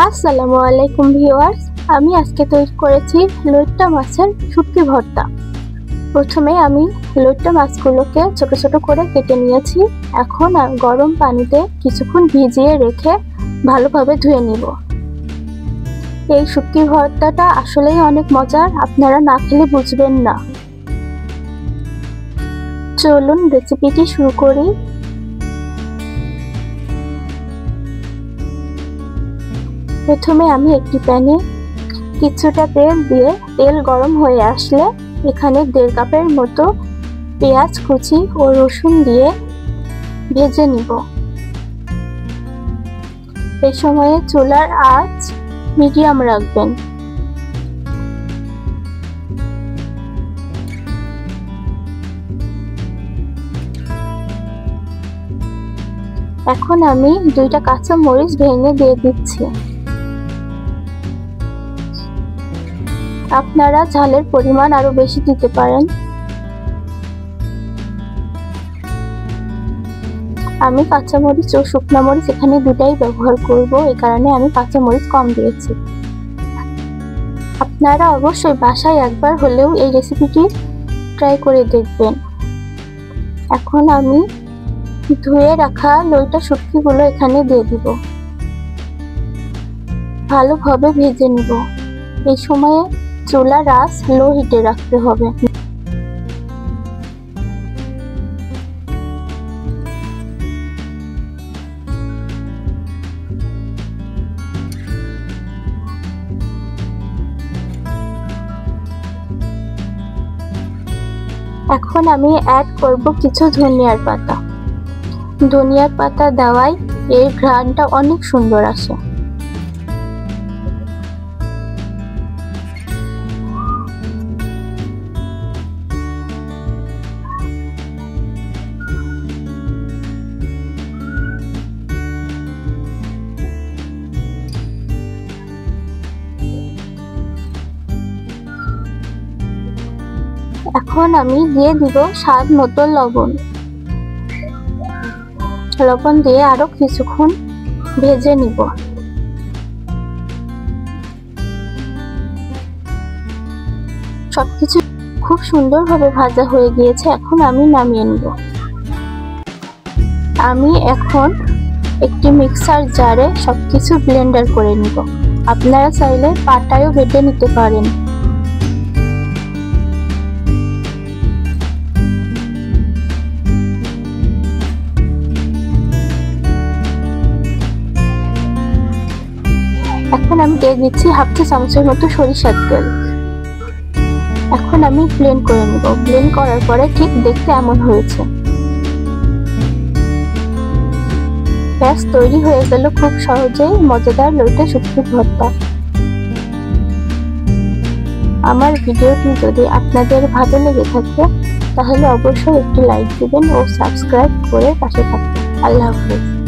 আসসালামু আলাইকুম ভিউয়ার্স, আমি আজকে তৈরি করেছি লইট্টা মাছের শুটকি ভর্তা। প্রথমে আমি লইট্টা মাছগুলোকে ছোট ছোট করে কেটে নিয়েছি। এখন গরম পানিতে কিছুক্ষণ ভিজিয়ে রেখে ভালোভাবে ধুয়ে নিব। এই শুটকি ভর্তাটা আসলেই অনেক মজার, আপনারা না খেলে বুঝবেন না। চলুন রেসিপিটি শুরু করি। প্রথমে আমি একটি প্যানে কিছুটা তেল দিয়ে, তেল গরম হয়ে আসলে এখানে 1.5 কাপের মতো পেঁয়াজ কুচি ও রসুন দিয়ে ভেজে নিব। এই সময়ে চুলার আঁচ মিডিয়াম রাখবেন। এখন আমি 2টা কাঁচা মরিচ ভেঙে দিয়ে দিচ্ছি। আপনারা ঝালের পরিমাণ আরো বেশি দিতে পারেন। আমি কাঁচা মরিচ ও শুকনো মরিচ এখানে দুটাই ব্যবহার করব, এই কারণে আমি কাঁচা মরিচ কম দিয়েছি। আপনারা অবশ্যই বাসায় একবার হলেও এই রেসিপিটি ট্রাই করে দেখবেন। এখন আমি ধুয়ে রাখা লইট্টা শুটকিগুলো এখানে দিয়ে দিব। ভালোভাবে ভেজে নিব। এই সময়ে চুলার আঁচ লো হিটে রাখতে হবে। এখন আমি অ্যাড করব কিছু ধনিয়ার পাতা। ধনিয়ার পাতা দেওয়ায় এর ঘ্রাণটা অনেক সুন্দর আসে। এখন আমি দিয়ে দিব স্বাদ মতো লবণ। লবণ দিয়ে আরো কিছুক্ষণ ভেজে নিব। সবকিছু খুব সুন্দরভাবে ভাজা হয়ে গিয়েছে। এখন আমি নামিয়ে নিব। আমি এখন একটি মিক্সার জারে সবকিছু ব্লেন্ডার করে নিব। আপনারা চাইলে পাটায়ও বেটে নিতে পারেন। এখন আমি দিয়ে দিচ্ছি 1/2 চা চামচের মতো সরিষার তেল। এখন আমি ব্লেন্ড করে নিব। ব্লেন্ড করার পরে ঠিক দেখতে এমন হয়েছে। ব্যাস তৈরি হয়ে গেল খুব সহজেই মজাদার লইট্টা শুটকি ভর্তা। আমার ভিডিওটি যদি আপনাদের ভালো লেগে থাকে তাহলে অবশ্যই একটি লাইক দিবেন ও সাবস্ক্রাইব করে পাশে থাকবেন। আল্লাহ হাফেজ।